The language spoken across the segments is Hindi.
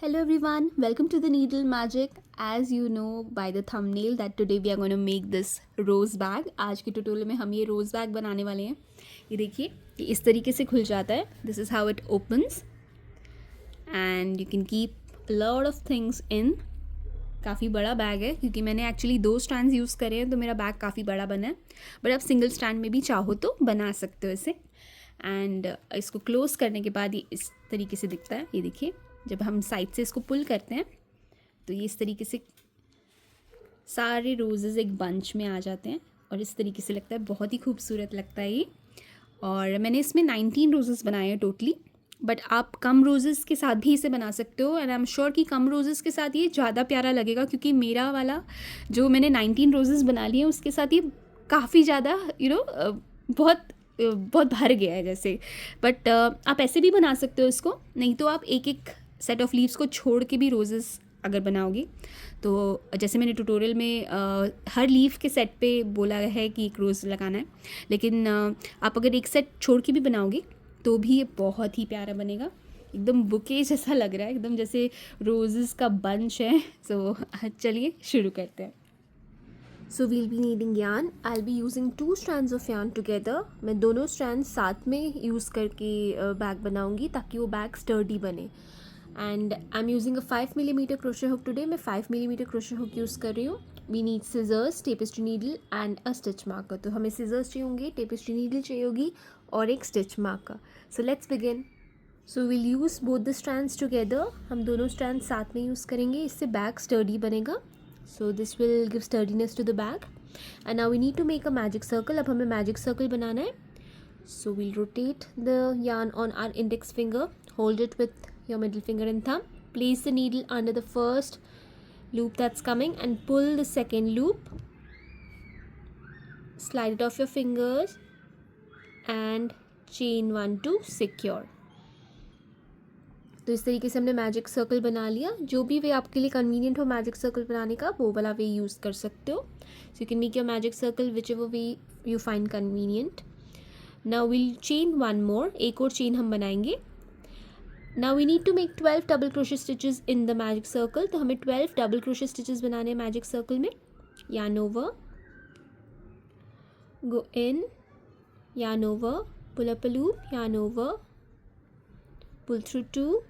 Hello everyone, welcome to the Needle Magic. As you know by the thumbnail that today we are going to make this rose bag. आज के ट्यूटोरियल में हम ये रोज़ बैग बनाने वाले हैं. ये देखिए, ये इस तरीके से खुल जाता है. This is how it opens and you can keep a lot of things in. काफ़ी बड़ा बैग है क्योंकि मैंने एक्चुअली 2 स्टैंड्स यूज़ करे हैं तो मेरा बैग काफ़ी बड़ा बना है. बट आप सिंगल स्टैंड में भी चाहो तो बना सकते हो इसे. एंड इसको क्लोज़ करने के बाद ये इस तरीके से दिखता है. ये देखिए, जब हम साइड से इसको पुल करते हैं तो ये इस तरीके से सारे रोज़ेज़ एक बंच में आ जाते हैं और इस तरीके से लगता है. बहुत ही खूबसूरत लगता है ये. और मैंने इसमें 19 रोज़ेज़ बनाए हैं टोटली. बट आप कम रोज़ेज़ के साथ भी इसे बना सकते हो. एंड आई एम श्योर कि कम रोज़ेज़ के साथ ये ज़्यादा प्यारा लगेगा क्योंकि मेरा वाला जो मैंने 19 रोज़ेज़ बना लिए हैं उसके साथ ये काफ़ी ज़्यादा बहुत भर गया है जैसे. बट आप ऐसे भी बना सकते हो इसको. नहीं तो आप एक एक सेट ऑफ लीव्स को छोड़ के भी रोज़ेज़ अगर बनाओगे तो जैसे मैंने ट्यूटोरियल में हर लीफ के सेट पे बोला है कि एक रोज़ लगाना है. लेकिन आप अगर एक सेट छोड़ के भी बनाओगे तो भी ये बहुत ही प्यारा बनेगा. एकदम बुके जैसा लग रहा है, एकदम जैसे रोज़ेज़ का बंच है. सो चलिए शुरू करते हैं. So we'll be needing yarn. I'll be using 2 strands of yarn together. मैं दोनों strands साथ में यूज़ करके बैग बनाऊंगी ताकि वो बैग स्टर्डी बने. And I'm using a 5 mm crochet hook today. मैं 5 mm crochet hook यूज़ कर रही हूँ. We need scissors, tapestry needle and a stitch marker. तो हमें scissors चाहिए होंगे, tapestry needle चाहिए होगी और एक stitch marker. So let's begin. So we'll use both the strands together. हम दोनों strands साथ में यूज़ करेंगे. इससे बैग स्टर्डी बनेगा. So this will give sturdiness to the bag. And now we need to make a magic circle. अब हमें magic circle बनाना है. So we'll rotate the yarn on our index finger. Hold it with your middle finger and thumb. Place the needle under the first loop that's coming and pull the second loop. Slide it off your fingers and chain 1 to secure. तो इस तरीके से हमने मैजिक सर्कल बना लिया. जो भी वे आपके लिए कन्वीनियंट हो मैजिक सर्कल बनाने का वो वाला वे यूज़ कर सकते हो. So you can make your magic circle whichever way you find convenient. Now will chain 1 more. एक और चेन हम बनाएंगे. Now we need to make 12 double crochet stitches in the magic circle. तो हमें 12 डबल क्रोशे स्टिचेस बनाने हैं मैजिक सर्कल में. yarn over, go in, yarn over, pull up a loop, yarn over, pull through 2,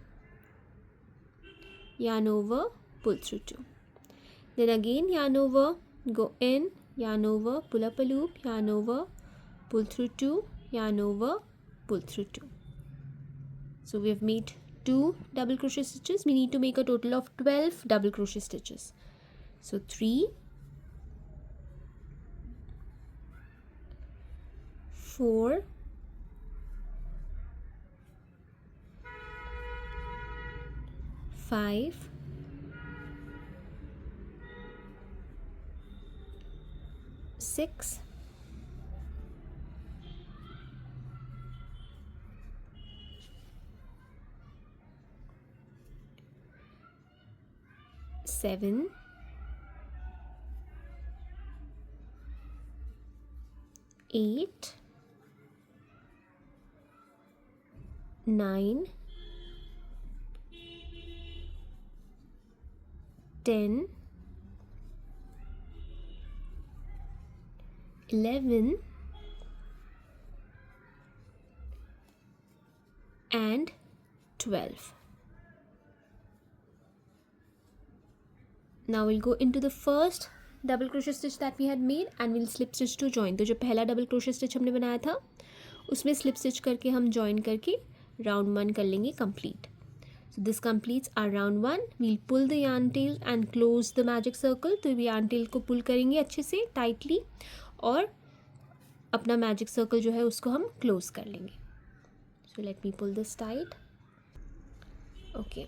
yarn over, pull through 2. Then again yarn over, go in, yarn over, pull up a loop, yarn over, pull through 2, yarn over, pull through 2. So we have made 2 double crochet stitches. We need to make a total of 12 double crochet stitches. So 3, 4, 5, 6, 7, 8, 9, 10, 11 and 12. Now we'll go into the first double crochet stitch that we had made and we'll slip stitch to join. तो जो पहला double crochet stitch हमने बनाया था उसमें slip stitch करके हम join करके round 1 कर लेंगे complete. So this completes our round 1. We'll pull the yarn tail and close the magic circle. तो yarn tail को pull करेंगे अच्छे से tightly और अपना magic circle जो है उसको हम close कर लेंगे. So let me pull this tight. Okay.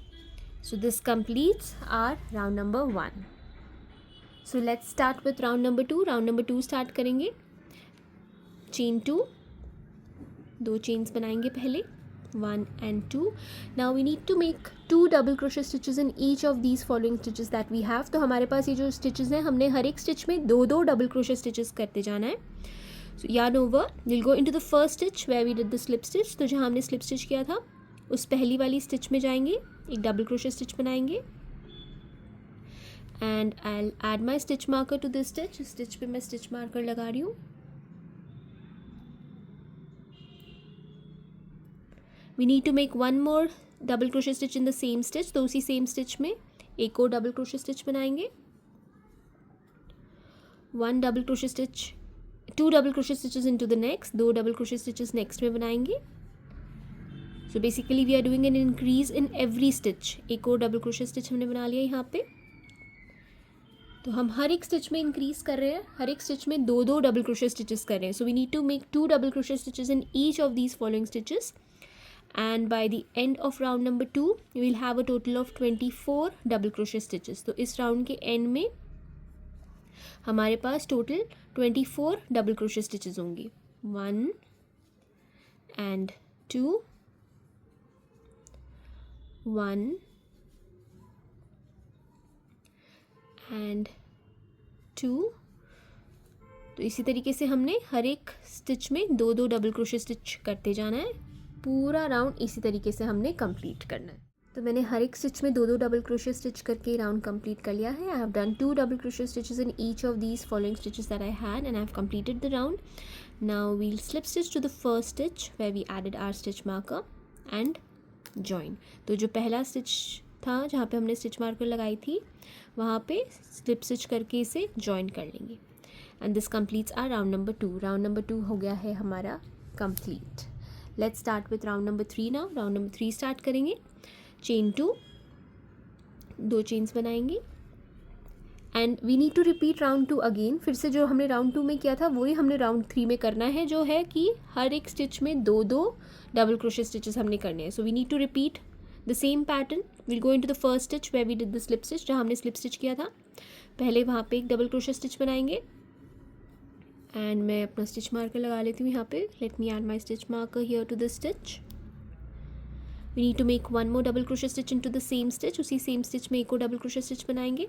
So this completes our round number 1. So let's start with round number 2. Round number 2 start करेंगे. Chain 2. 2 chains बनाएंगे पहले. 1 and 2. Now we need to make 2 double crochet stitches in each of these following stitches that we have. तो हमारे पास ये जो stitches हैं हमने हर एक stitch में 2 double crochet stitches करते जाना है. So yarn over, we'll go into the first stitch where we did the slip stitch. तो जहाँ हमने slip stitch किया था उस पहली वाली स्टिच में जाएंगे, एक डबल क्रोशे स्टिच बनाएंगे and I will add my stitch marker to this stitch. Stitch पे मैं स्टिच मार्कर लगा रही हूँ. We need to make one more double crochet stitch in the same stitch. तो उसी सेम स्टिच में एक और डबल क्रोशे स्टिच बनाएंगे. One double crochet stitch, two double crochet stitches into the next, दो डबल क्रोशे स्टिचेस नेक्स्ट में बनाएंगे. So basically we are doing an increase in every stitch. एक और डबल क्रोशे स्टिच हमने बना लिया यहाँ पे. तो हम हर एक स्टिच में इंक्रीज कर रहे हैं, हर एक स्टिच में दो दो डबल क्रोशे स्टिचेस कर रहे हैं. So we need to make two double crochet stitches in each of these following stitches. And by the end of round number 2 you will have a total of 24 double crochet stitches. तो इस राउंड के एंड में हमारे पास टोटल 24 डबल क्रोशे स्टिचेस होंगी. 1 एंड 2, 1 एंड 2. तो इसी तरीके से हमने हर एक स्टिच में दो दो डबल क्रोशे स्टिच करते जाना है. पूरा राउंड इसी तरीके से हमने कंप्लीट करना है. तो मैंने हर एक स्टिच में दो दो डबल क्रोशे स्टिच करके राउंड कंप्लीट कर लिया है. I have done 2 double crochet stitches in each of these following stitches that I had and I have completed the round. Now we'll slip stitch to the first stitch where we added our stitch marker and join. तो जो पहला स्टिच था जहाँ पे हमने स्टिच मार्कर लगाई थी वहाँ पे स्लिप स्टिच करके इसे जॉइन कर लेंगे. And this completes our round number 2. Round number 2 हो गया है हमारा complete. Let's start with round number 3 now. Round number 3 start करेंगे. चेन 2, 2 चेन्स बनाएंगे and we need to repeat round 2 again. फिर से जो हमने राउंड 2 में किया था वही हमने राउंड 3 में करना है, जो है कि हर एक स्टिच में दो दो डबल क्रोशे स्टिचेस हमने करने हैं. So we need to repeat the same pattern. Will go into the first stitch where we did the slip stitch. जहाँ हमने स्लिप स्टिच किया था पहले वहाँ पे एक डबल क्रोशे स्टिच बनाएंगे एंड मैं अपना स्टिच मार्कर लगा लेती हूँ यहाँ पे. Let me add my stitch marker here to the stitch. We need to make one more double crochet stitch into the same stitch. उसी सेम स्टिच में एक और डबल क्रोशे स्टिच बनाएंगे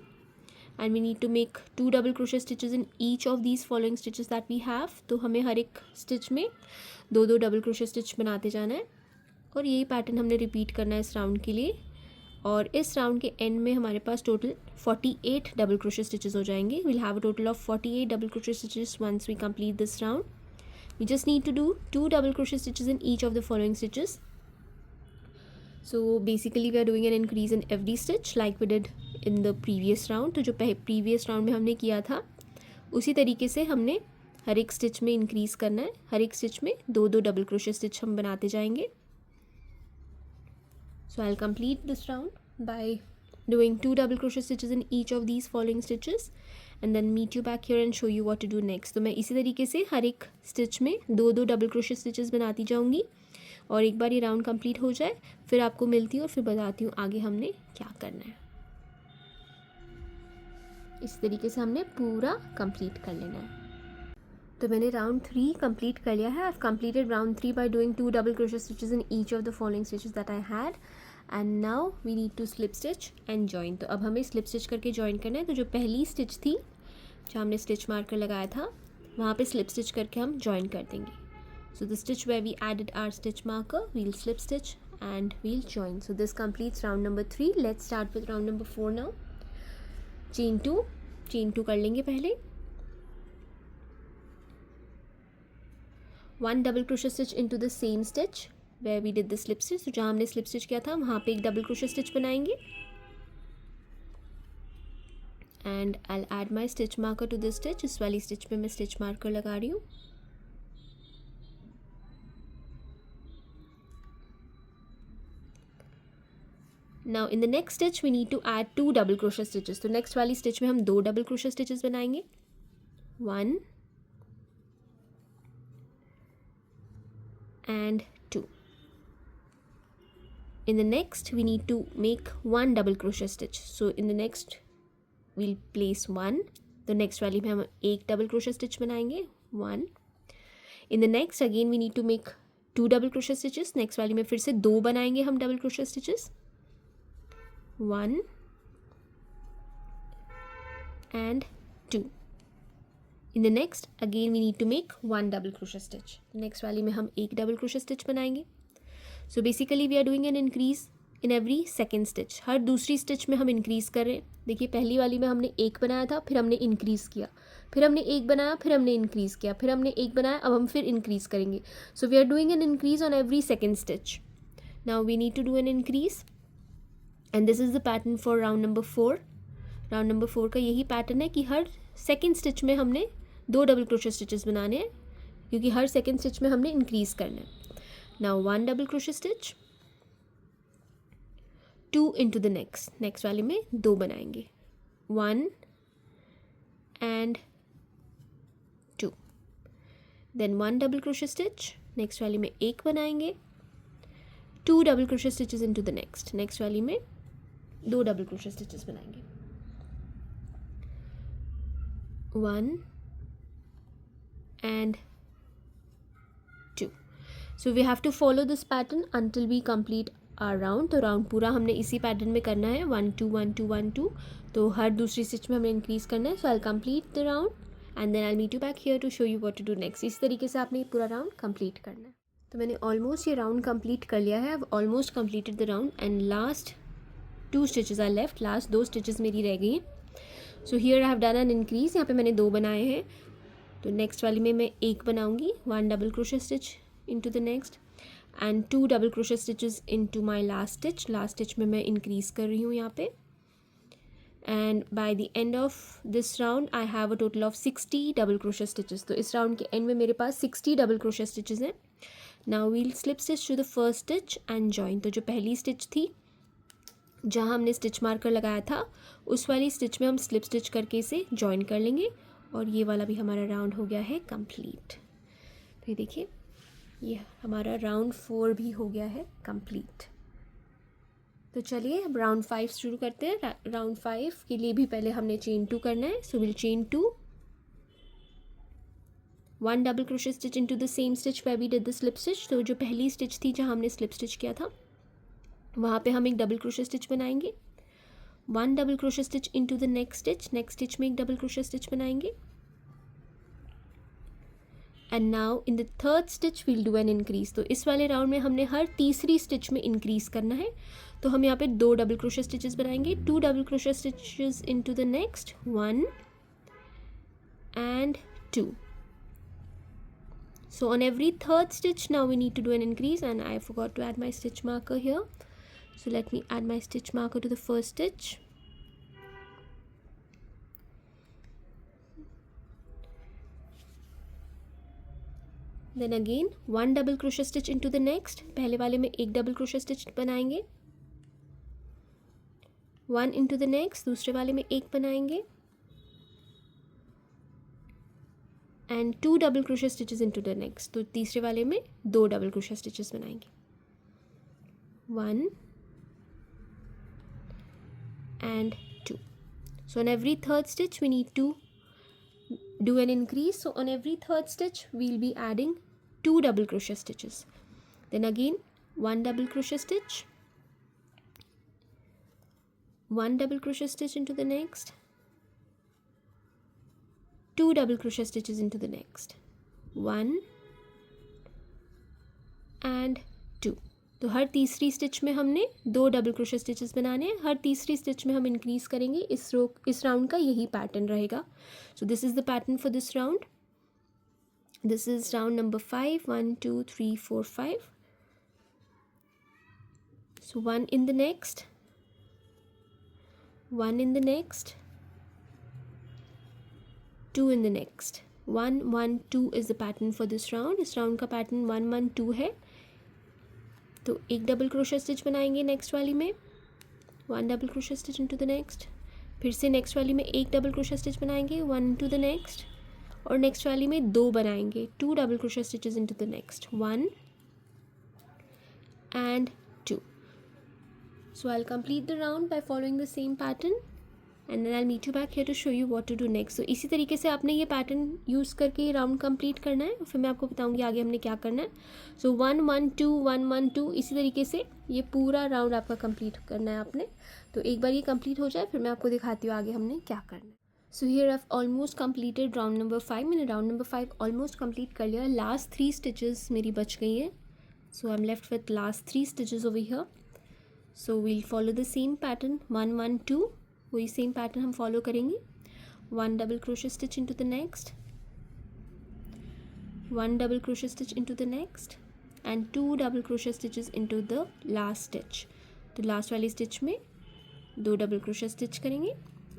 and we need to make 2 double crochet stitches in each of these following stitches that we have. तो हमें हर एक स्टिच में दो दो डबल क्रोशे स्टिच बनाते जाना है और यही पैटर्न हमने रिपीट करना है इस राउंड के लिए. और इस राउंड के एंड में हमारे पास टोटल 48 डबल क्रोशे स्टिचेस हो जाएंगे. Will have a total of 48 double crochet stitches once we complete this round. We just need to do 2 double crochet stitches in each of the following stitches. So basically we are doing an increase in every stitch like we did in the previous round. तो जो previous round में हमने किया था उसी तरीके से हमने हर एक स्टिच में इंक्रीज़ करना है. हर एक स्टिच में दो दो डबल क्रोशे स्टिच हम बनाते जाएंगे. So I'll complete this round by doing 2 double crochet stitches in each of these following stitches and then meet you back here and show you what to do next. तो मैं इसी तरीके से हर एक स्टिच में दो दो डबल क्रोशे स्टिचेस बनाती जाऊंगी और एक बार ये राउंड कंप्लीट हो जाए फिर आपको मिलती हूँ और फिर बताती हूँ आगे हमने क्या करना है. इस तरीके से हमने पूरा कंप्लीट कर लेना है. तो मैंने राउंड 3 कंप्लीट कर लिया है. I have completed round 3 by doing 2 double crochet stitches in each of the following stitches that I had and now we need to slip stitch and join. तो अब हमें स्लिप स्टिच करके जॉइन करना है. तो जो पहली स्टिच थी जहाँ हमने स्टिच मार्कर लगाया था वहाँ पे स्लिप स्टिच करके हम जॉइन कर देंगे. So the stitch where we added our stitch marker, we'll slip stitch and we'll join. So this completes round number 3. Let's start with round number 4 now. Chain 2 कर लेंगे पहले. 1 double crochet stitch into the same stitch where we did the slip stitch. तो जहाँ हमने slip stitch किया था वहाँ पे एक double crochet stitch बनाएंगे. And I'll add my stitch marker to this stitch. इस वाली stitch पे मैं stitch marker लगा रही हूँ. Now in the next stitch we need to add 2 double crochet stitches. तो next वाली stitch में हम 2 double crochet stitches बनाएंगे. 1 and 2. In the next we need to make 1 double crochet stitch. So in the next we'll place 1. The next वाली में हम एक double crochet stitch बनाएंगे. 1. In the next again we need to make 2 double crochet stitches. Next वाली में फिर से 2 बनाएंगे हम double crochet stitches. 1 and 2. In the next again we need to make 1 double crochet stitch. Next वाली में हम एक double crochet stitch बनाएंगे. So basically we are doing an increase in every second stitch, हर दूसरी स्टिच में हम इंक्रीज़ कर रहे हैं। देखिए पहली वाली में हमने एक बनाया था, फिर हमने इंक्रीज़ किया, फिर हमने एक बनाया, फिर हमने इंक्रीज़ किया, फिर हमने एक बनाया, अब हम फिर इंक्रीज़ करेंगे। So we are doing an increase on every second stitch. Now we need to do an increase and this is the pattern for round number 4। Round number 4 का यही पैटर्न है कि हर सेकेंड स्टिच में हमने 2 डबल क्रोशे स्टिचेस बनाने हैं, क्योंकि हर सेकेंड स्टिच में हमने इंक्रीज़ करना है। Now 1 double crochet stitch, 2 into the next वाले में 2 बनाएंगे, 1 and 2, then 1 double crochet stitch, next वाले में 1 बनाएंगे, 2 double crochet stitches into the next वाली में 2 डबल क्रोशे स्टिचेस बनाएंगे, 1 and 2. So we have to follow this pattern until we complete our round. तो राउंड पूरा हमने इसी पैटर्न में करना है, 1 2 1 2 1 2। तो हर दूसरी स्टिच में हमें इंक्रीज़ करना है। So I complete the round and then I meet you back here to show you what to do next. इस तरीके से आपने पूरा राउंड कंप्लीट करना है। तो मैंने ऑलमोस्ट ये राउंड कंप्लीट कर लिया है। अब almost completed the round and last 2 stitches are left, last 2 stitches मेरी रह गई हैं। So here I have done an increase, यहाँ पे मैंने 2 बनाए हैं। तो नेक्स्ट वाली में मैं 1 बनाऊंगी, 1 double crochet stitch into the next and 2 double crochet stitches into my last stitch में मैं इंक्रीज़ कर रही हूँ यहाँ पे। And by the end of this round I have a total of 60 double crochet stitches. तो इस राउंड के एंड में मेरे पास 60 डबल क्रोशे स्टिचेस हैं। Now we'll slip stitch to the first stitch and join. तो जो पहली स्टिच थी जहाँ हमने स्टिच मार्कर लगाया था, उस वाली स्टिच में हम स्लिप स्टिच करके इसे जॉइन कर लेंगे और ये वाला भी हमारा राउंड हो गया है कंप्लीट। तो ये देखिए, ये हमारा राउंड 4 भी हो गया है कंप्लीट। तो चलिए अब राउंड 5 शुरू करते हैं। राउंड 5 के लिए भी पहले हमने चेन 2 करना है। So will chain 2, 1 double crochet stitch into the same stitch where we did the slip stitch. तो जो पहली स्टिच थी जहाँ हमने स्लिप स्टिच किया था, वहाँ पे हम एक डबल क्रोशे स्टिच बनाएंगे, 1 double crochet stitch into the next stitch में एक डबल क्रोशे स्टिच बनाएंगे and now in the third stitch we'll do an increase. तो इस वाले राउंड में हमने हर तीसरी स्टिच में इंक्रीज करना है। तो हम यहाँ पे 2 डबल क्रोशे स्टिचेस बनाएंगे, 2 double crochet stitches into the next, 1 and 2. So on every third stitch now we need to do an increase, and I forgot to add my stitch marker here. So let me add my stitch marker to the first stitch. Then again 1 double crochet stitch into the next. पहले वाले में एक double crochet stitch बनाएंगे, 1 into the next, दूसरे वाले में एक बनाएंगे and 2 double crochet stitches into the next. तो तीसरे वाले में 2 double crochet stitches बनाएंगे, 1 and 2. So on every third stitch we need to do an increase. So on every third stitch we'll be adding 2 double crochet stitches. Then again 1 double crochet stitch, 1 double crochet stitch into the next, 2 double crochet stitches into the next, 1 and 2. तो हर तीसरी स्टिच में हमने 2 डबल क्रोशे स्टिचेस बनाने हैं। हर तीसरी स्टिच में हम इंक्रीज़ करेंगे। इस राउंड का यही पैटर्न रहेगा। सो this is the pattern for this round. This is round number 5, 1 2 3 4 5. So 1 in the next, 1 in the next, 2 in the next. 1 1 2 is the pattern for this round. इस राउंड का पैटर्न 1 1 2 है। तो एक डबल क्रोशे स्टिच बनाएंगे नेक्स्ट वाली में, 1 double crochet stitch into the next, फिर से नेक्स्ट वाली में एक डबल क्रोशे स्टिच बनाएंगे, 1 इनटू द नेक्स्ट, और नेक्स्ट वाली में 2 बनाएंगे, 2 double crochet stitches into the next, 1 and 2. So I'll complete the round by following the same pattern and then I'll meet you back here to show you what to do next. So इसी तरीके से आपने ये पैटर्न यूज़ करके राउंड कंप्लीट करना है, फिर मैं आपको बताऊंगी आगे हमने क्या करना है. सो 1 1 2 1 1 2 इसी तरीके से ये पूरा राउंड आपका कंप्लीट करना है आपने. तो एक बार ये कंप्लीट हो जाए फिर मैं आपको दिखाती हूँ आगे हमने क्या करना है. सो here I almost completed round number 5. मैंने राउंड नंबर 5 ऑलमोस्ट कंप्लीट कर लिया. लास्ट 3 स्टिचेस मेरी बच गई हैं. So I'm left with last 3 stitches over here. So we'll follow the same pattern, 1 1 2. वही same pattern हम follow करेंगे. 1 double crochet stitch into the next, 1 double crochet stitch into the next, and 2 double crochet stitches into the last stitch. तो लास्ट वाली स्टिच में 2 डबल क्रोशे स्टिच करेंगे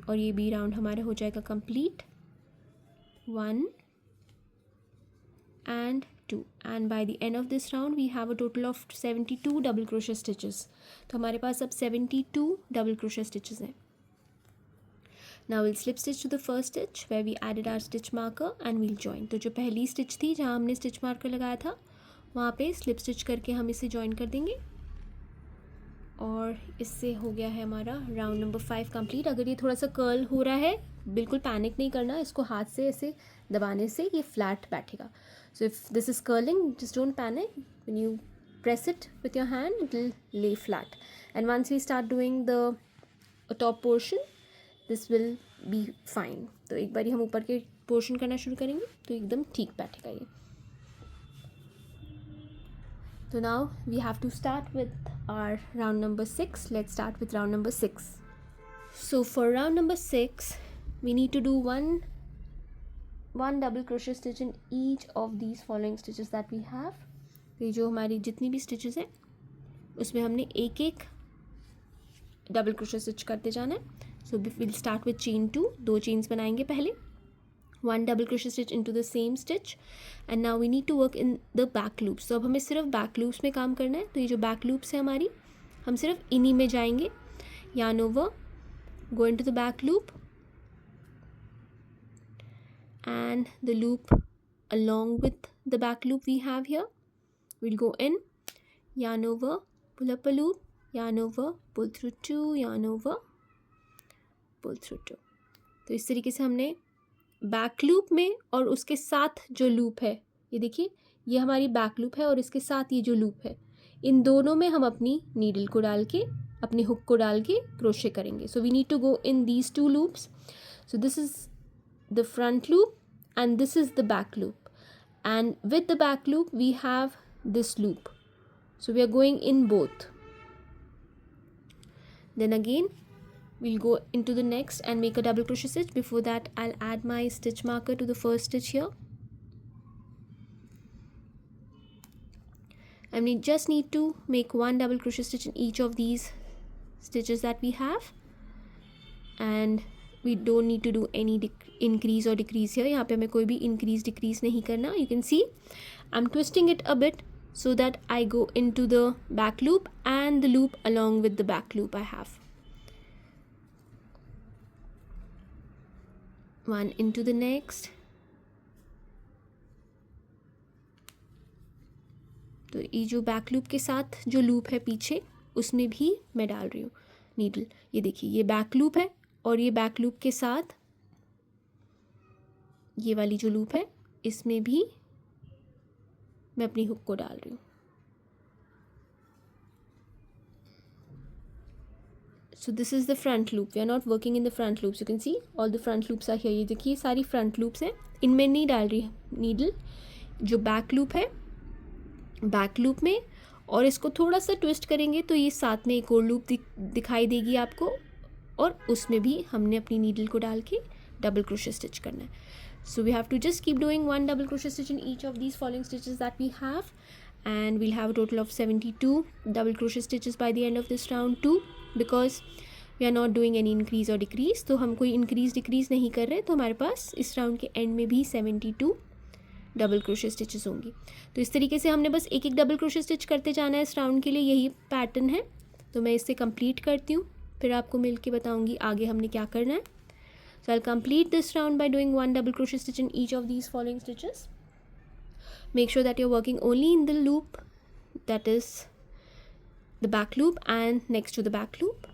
और ये बी राउंड हमारा हो जाएगा complete. 1 and 2, and by the end of this round we have a total of 72 double crochet stitches. तो हमारे पास अब 72 double crochet stitches हैं. Now we'll slip stitch to the first stitch where we added our stitch marker and we'll join. तो जो पहली स्टिच थी जहाँ हमने स्टिच मार्कर लगाया था वहाँ पे स्लिप स्टिच करके हम इसे ज्वाइन कर देंगे और इससे हो गया है हमारा राउंड नंबर 5 कंप्लीट. अगर ये थोड़ा सा कर्ल हो रहा है बिल्कुल पैनिक नहीं करना, इसको हाथ से ऐसे दबाने से ये फ्लैट बैठेगा. So if this is curling just don't panic, when you press it with your hand it will lay flat. And once we start doing the top portion this will be fine. तो एक बार हम ऊपर के पोर्शन करना शुरू करेंगे तो एकदम ठीक बैठेगा ये. So now we have to start with our round number 6. Let's start with round number 6. So for round number 6 we need to do one double crochet stitch in each of these following stitches that we have. ये जो हमारी जितनी भी stitches हैं उसमें हमने एक एक डबल क्रोशे स्टिच करते जाना है. So we'll start with chain 2. 2 chains बनाएंगे पहले, 1 double crochet stitch into the same stitch, and now we need to work in the back loops. तो अब हमें सिर्फ back loops में काम करना है. तो ये जो back loops है हमारी हम सिर्फ इन्हीं में जाएंगे. yarn over, go into the back loop and the loop along with the back loop we have here. We'll go in, yarn over, pull up a loop, yarn over, pull through 2, yarn over, pull through 2. तो इस तरीके से हमने बैक लूप में और उसके साथ जो लूप है ये देखिए ये हमारी बैक लूप है और इसके साथ ये जो लूप है इन दोनों में हम अपनी नीडल को डाल के अपने हुक को डाल के क्रोशे करेंगे. So we need to go in these 2 loops. So this is the front loop and this is the back loop, and with the back loop we have this loop. So we are going in both. Then again we'll go into the next and make a double crochet stitch. Before that I'll add my stitch marker to the first stitch here, and we just need to make 1 double crochet stitch in each of these stitches that we have, and we don't need to do any increase or decrease here. यहाँ पे हमें कोई भी increase decrease नहीं करना. You can see I'm twisting it a bit so that I go into the back loop and the loop along with the back loop I have. 1 into the next. तो ये जो बैक लूप के साथ जो लूप है पीछे उसमें भी मैं डाल रही हूँ नीडल. ये देखिए ये बैक लूप है और ये बैक लूप के साथ ये वाली जो लूप है इसमें भी मैं अपनी हुक को डाल रही हूँ. So this is the front loop. We are not working in the front loops. You can see all the front loops are here. ये देखिए सारी front loops हैं, इनमें नहीं डाल रही नीडल. जो बैक लूप है बैक लूप में और इसको थोड़ा सा ट्विस्ट करेंगे तो ये साथ में एक और लूप दिखाई देगी आपको और उसमें भी हमने अपनी नीडल को डाल के डबल क्रोशे स्टिच करना है. So we have to just keep doing 1 double crochet stitch in each of these following stitches that we have, and we'll have a total of 72 double crochet stitches by the end of this round too, because we are not doing any increase or decrease. तो हम कोई increase decrease नहीं कर रहे, तो हमारे पास इस राउंड के एंड में भी 72 डबल क्रोशे स्टिचेस होंगी. तो इस तरीके से हमने बस एक एक डबल क्रोशे स्टिच करते जाना है इस राउंड के लिए. यही पैटर्न है. तो मैं इसे कंप्लीट करती हूँ, फिर आपको मिल के बताऊँगी आगे हमने क्या करना है. So I'll complete this round by doing 1 double crochet stitch in each of these following stitches. Make sure that you're working only in the loop that is the back loop and next to the back loop.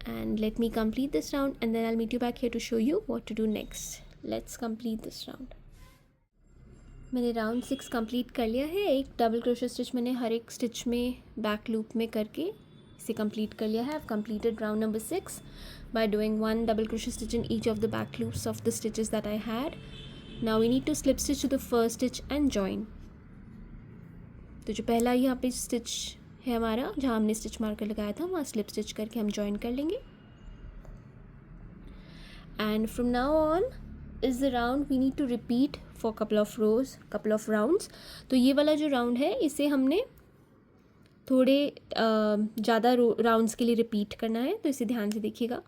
And let me complete this round and then I'll meet you back here to show you what to do next. Let's complete this round. मैंने राउंड 6 कंप्लीट कर लिया है. एक डबल क्रोशे स्टिच मैंने हर एक स्टिच में बैक लूप में करके इसे कंप्लीट कर लिया है. I've completed round number 6 by doing 1 double crochet stitch in each of the back loops of the stitches that I had. Now we need to slip stitch to the first stitch and join. तो जो पहला यहाँ पे स्टिच है हमारा, जहाँ हमने स्टिच मार्कर लगाया था, वहाँ स्लिप स्टिच करके हम जॉइन कर लेंगे। And from now on is the round we need to repeat for couple of rounds. तो ये वाला जो राउंड है इसे हमने थोड़े ज़्यादा राउंड्स के लिए रिपीट करना है, तो इसे ध्यान से देखिएगा।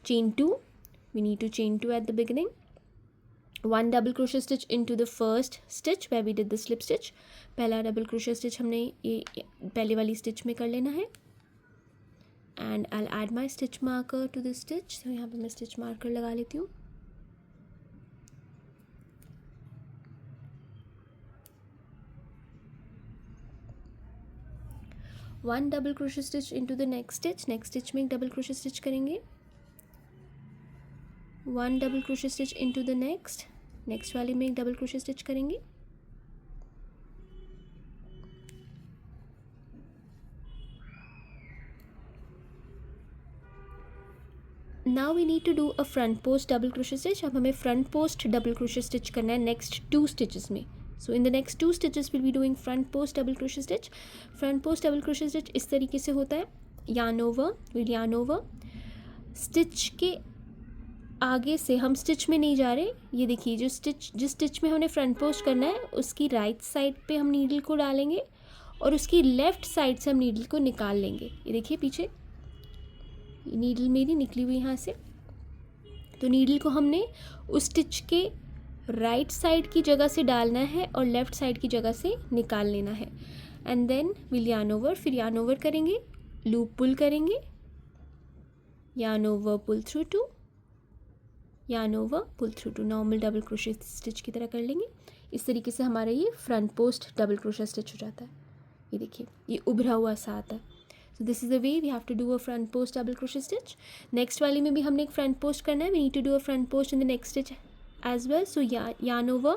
Chain 2, we need to chain 2 at the beginning, 1 double crochet stitch into the first stitch where we did the slip stitch. पहला डबल क्रोशे स्टिच हमने ये पहले वाली स्टिच में कर लेना है। And I will add my stitch marker to the stitch. तो यहाँ पे मैं स्टिच मार्कर लगा लेती हूँ। One double crochet stitch into the next stitch में एक डबल क्रोशे स्टिच करेंगे, 1 double crochet stitch into the next वाले में एक डबल क्रोशे स्टिच करेंगे, now we need to do a front post double crochet stitch. अब हमें front post double crochet stitch करना है नेक्स्ट 2 स्टिचेस में। So in the next 2 stitches will be doing front post double crochet stitch. Front post double crochet stitch इस तरीके से होता है, यार्न ओवर स्टिच के आगे से हम स्टिच में नहीं जा रहे। ये देखिए, जिस स्टिच में हमने फ्रंट पोस्ट करना है उसकी राइट साइड पे हम नीडल को डालेंगे और उसकी लेफ़्ट साइड से हम नीडल को निकाल लेंगे। ये देखिए पीछे नीडल मेरी निकली हुई यहाँ से, तो नीडल को हमने उस स्टिच के राइट साइड की जगह से डालना है और लेफ़्ट साइड की जगह से निकाल लेना है। And then will yarn over, फिर यार्न ओवर करेंगे, लूप पुल करेंगे, yarn over pull through two, yarn over pull through two, normal double crochet stitch की तरह कर लेंगे। इस तरीके से हमारा ये front post double crochet stitch हो जाता है। ये देखिए ये उभरा हुआ सा आता है। So this is the way we have to do a front post double crochet stitch. Next वाली में भी हमने एक फ्रंट पोस्ट करना है, we need to do a front post in the next stitch as well. So yarn over,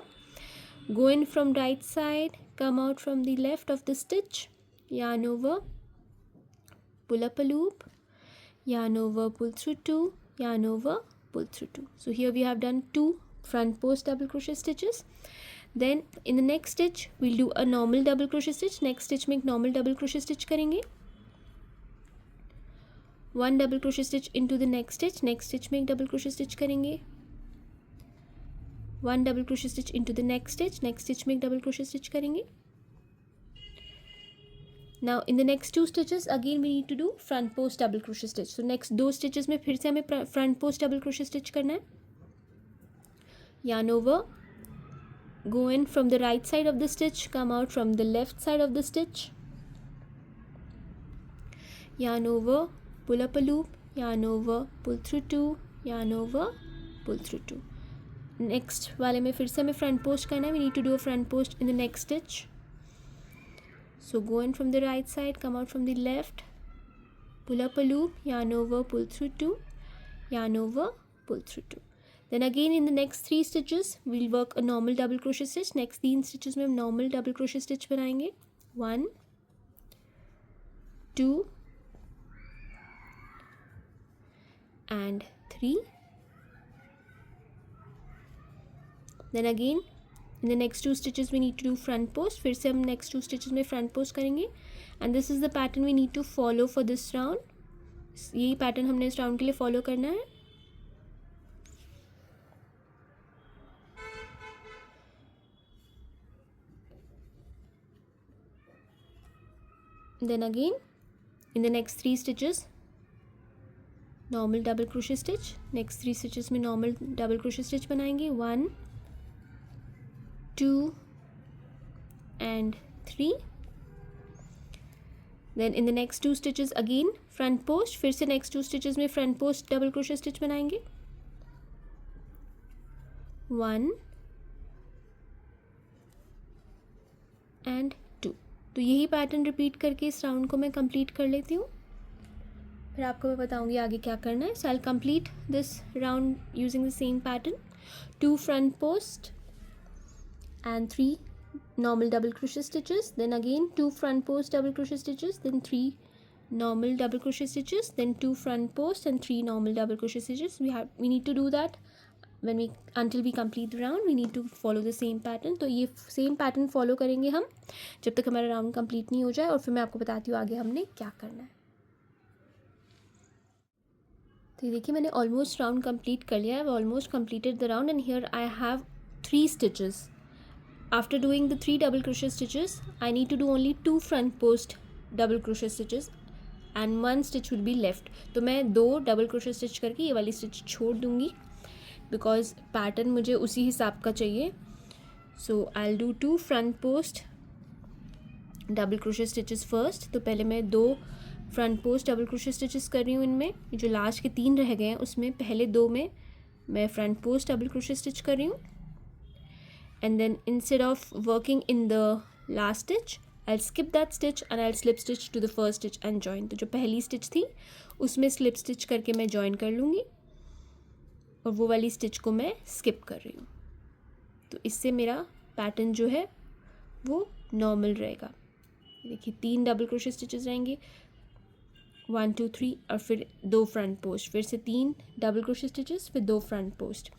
go in from right side, come out from the left of the stitch, yarn over, pull up a loop, yarn over, pull through 2, yarn over, pull through 2. So here we have done 2 front post double crochet stitches. Then in the next stitch we'll do a normal double crochet stitch. next stitch में एक normal double crochet stitch करेंगे, 1 double crochet stitch into the next stitch में एक double crochet stitch करेंगे, 1 double crochet stitch into the next stitch में एक double crochet stitch करेंगे। Now in the next 2 stitches again we need to do front post double crochet stitch. So next 2 stitches में फिर से हमें front post double crochet stitch करना है, yarn over, go in from the right side of the stitch, come out from the left side of the stitch, yarn over, pull up a loop, yarn over, pull through 2, yarn over, pull through 2. Next वाले में फिर से हमें फ्रंट पोस्ट करना है, we need to do a front post in the next stitch. So go in from the right side, come out from the left, pull up a loop, yarn over, pull through 2, yarn over, pull through 2. then again in the next 3 stitches we'll work a normal double crochet stitch. next 3 stitches में हम normal double crochet stitch बनाएंगे, 1 2 and 3. then again in the next 2 stitches we need to do front post. फिर से हम next 2 stitches में front post करेंगे and this is the pattern we need to follow for this round. यही pattern हमने इस round के लिए follow करना है। then again in the next 3 stitches normal double crochet stitch, next 3 stitches में normal double crochet stitch बनाएंगे, 1 2 and 3. then in the next 2 stitches again front post, फिर से next 2 stitches में front post double crochet stitch बनाएंगे, 1 and 2. तो यही पैटर्न रिपीट करके इस राउंड को मैं कंप्लीट कर लेती हूँ, फिर आपको मैं बताऊँगी आगे क्या करना है। So I will complete this round using the same pattern, 2 front post and 3 normal double crochet stitches, then again 2 front post double crochet stitches, then 3 normal double crochet stitches, then 2 front post and 3 normal double crochet stitches. We need to do that when we until we complete the round we need to follow the same pattern. तो ये सेम पैटर्न फॉलो करेंगे हम जब तक हमारा राउंड कंप्लीट नहीं हो जाए, और फिर मैं आपको बताती हूँ आगे हमने क्या करना है. तो ये देखिए मैंने ऑलमोस्ट राउंड कंप्लीट कर लिया है. I almost completed the round and here I have 3 stitches. After doing the 3 double crochet stitches, I need to do only 2 front post double crochet stitches and 1 stitch will be left. तो मैं 2 double crochet stitch करके ये वाली stitch छोड़ दूँगी because pattern मुझे उसी हिसाब का चाहिए. So I'll do 2 front post double crochet stitches first. तो पहले मैं 2 front post double crochet stitches कर रही हूँ. इनमें जो लास्ट के 3 रह गए हैं उसमें पहले 2 में मैं front post double crochet stitch कर रही हूँ. And then instead of working in the last stitch, I'll skip that stitch and I'll slip stitch to the first stitch and join. तो जो पहली stitch थी उसमें slip stitch करके मैं join कर लूँगी और वो वाली stitch को मैं skip कर रही हूँ. तो इससे मेरा pattern जो है वो normal रहेगा. देखिए 3 double crochet stitches रहेंगे, 1 2 3 और फिर 2 front post, फिर से 3 double crochet stitches, फिर 2 front post.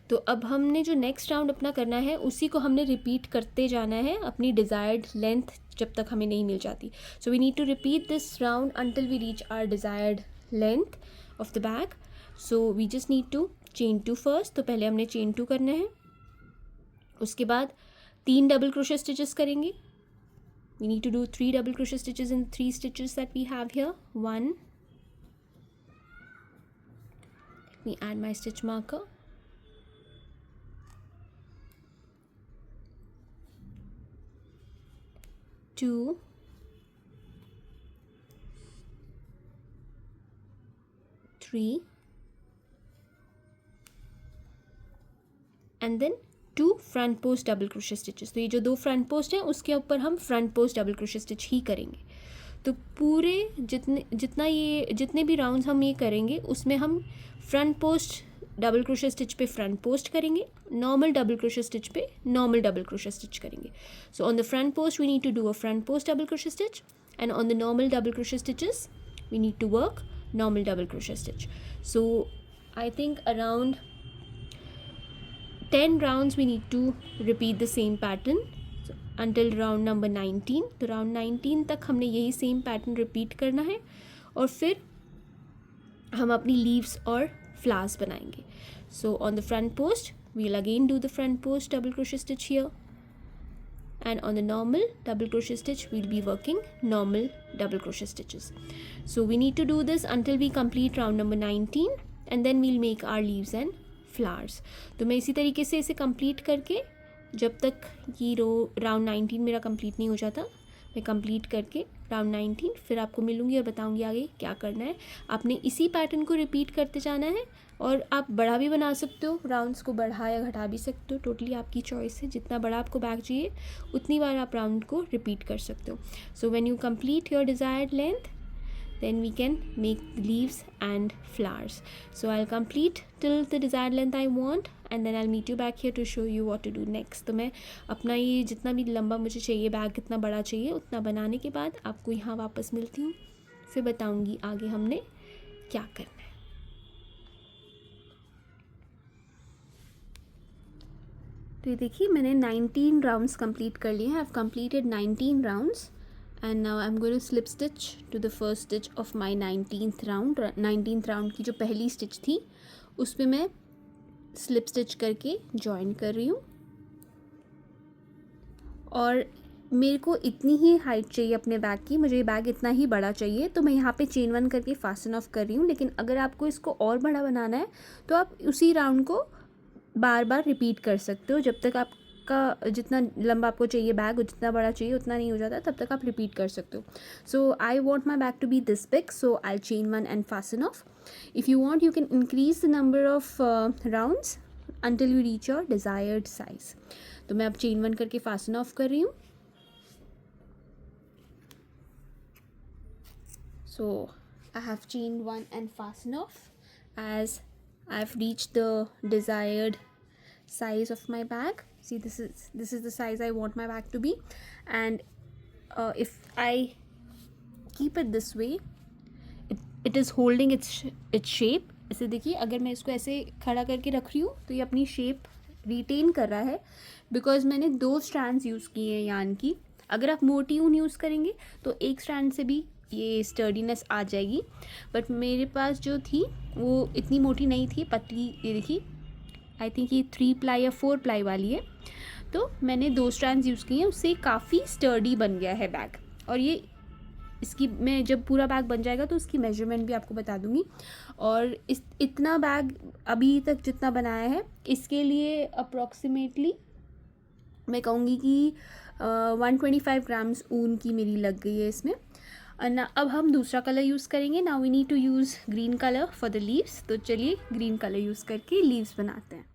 तो अब हमने जो नेक्स्ट राउंड अपना करना है उसी को हमने रिपीट करते जाना है अपनी डिज़ायर्ड लेंथ जब तक हमें नहीं मिल जाती. So we need to repeat this round until we reach our desired length of the bag. So we just need to chain 2 first. तो पहले हमने चेन 2 करना है, उसके बाद 3 डबल क्रोशे स्टिचेस करेंगे. We need to do 3 double crochet stitches in 3 stitches that we have here. 1, let me add my stitch marker, 2, 3 and then 2 front post double crochet stitches. तो ये जो 2 फ्रंट पोस्ट हैं उसके ऊपर हम front post double crochet stitch ही करेंगे. तो पूरे जितने भी राउंड्स हम ये करेंगे उसमें हम front post double crochet stitch पे फ्रंट पोस्ट करेंगे, नॉर्मल डबल क्रोशे स्टिच पे नॉर्मल डबल क्रोशे स्टिच करेंगे. So on the front post we need to do a front post double crochet stitch and on the normal double crochet stitches we need to work normal double crochet stitch. So I think around 10 rounds we need to repeat the same pattern until round number 19. तो round 19 तक हमने यही same pattern repeat करना है और फिर हम अपनी leaves और flowers बनाएंगे. So on the front post we'll again do the front post double crochet stitch here, and on the normal double crochet stitch we'll be working normal double crochet stitches. So we need to do this until we complete round number 19 and then we'll make our leaves and flowers. तो मैं इसी तरीके से इसे complete करके जब तक ये राउंड 19 मेरा complete नहीं हो जाता मैं कंप्लीट करके राउंड 19 फिर आपको मिलूँगी और बताऊँगी आगे क्या करना है. आपने इसी पैटर्न को रिपीट करते जाना है और आप बड़ा भी बना सकते हो, राउंड्स को बढ़ा या घटा भी सकते हो, टोटली आपकी चॉइस है. जितना बड़ा आपको बैग चाहिए उतनी बार आप राउंड को रिपीट कर सकते हो. So when you complete your desired length then we can make leaves and flowers. So I'll complete till the desired length I want and then I'll meet you back here to show you what to do next. तो मैं अपना ये जितना भी लंबा मुझे चाहिए बैग कितना बड़ा चाहिए उतना बनाने के बाद आपको यहाँ वापस मिलती हूँ, फिर बताऊँगी आगे हमने क्या करना है. तो ये देखिए मैंने 19 राउंड्स कंप्लीट कर लिए हैं. आई have completed 19 rounds and now I'm going to slip stitch to the first stitch of my 19th round. 19th round की जो पहली stitch थी उस पर मैं slip stitch करके join कर रही हूँ और मेरे को इतनी ही हाइट चाहिए अपने बैग की, मुझे ये बैग इतना ही बड़ा चाहिए तो मैं यहाँ पे चेन 1 करके फास्टन ऑफ कर रही हूँ. लेकिन अगर आपको इसको और बड़ा बनाना है तो आप उसी राउंड को बार बार रिपीट कर सकते हो जब तक आपका जितना लंबा आपको चाहिए बैग जितना बड़ा चाहिए उतना नहीं हो जाता तब तक आप रिपीट कर सकते हो. So I want my bag to be this big so I chain 1 and fasten off. If you want you can increase the number of rounds until you reach your desired size. तो मैं अब चेन 1 करके फास्टन ऑफ कर रही हूँ. So I have chain 1 and fasten off as I've reached the desired size of my bag. See, this is the size I want my bag to be, and if I keep it this way, it is holding its shape ऐसे देखिए, अगर मैं इसको ऐसे खड़ा करके रख रही हूँ तो ये अपनी शेप रिटेन कर रहा है, बिकॉज मैंने 2 स्ट्रैंड्स यूज़ किए हैं यार्न की। अगर आप मोटी ऊन यूज़ करेंगे तो एक स्ट्रैंड से भी ये स्टर्डीनेस आ जाएगी, बट मेरे पास जो थी वो इतनी मोटी नहीं थी, पतली। ये देखिए, आई थिंक ये 3 प्लाई या 4 प्लाई वाली है। तो मैंने 2 स्ट्रैंड्स यूज़ किए हैं, उससे काफ़ी स्टर्डी बन गया है बैग। और ये इसकी मैं जब पूरा बैग बन जाएगा तो उसकी मेजरमेंट भी आपको बता दूंगी। और इतना बैग अभी तक जितना बनाया है, इसके लिए अप्रॉक्सीमेटली मैं कहूँगी कि 125 ग्राम्स ऊन की मेरी लग गई है इसमें। ना अब हम दूसरा कलर यूज़ करेंगे। Now we need to use green colour for the leaves. तो चलिए ग्रीन कलर यूज़ करके लीव्स बनाते हैं।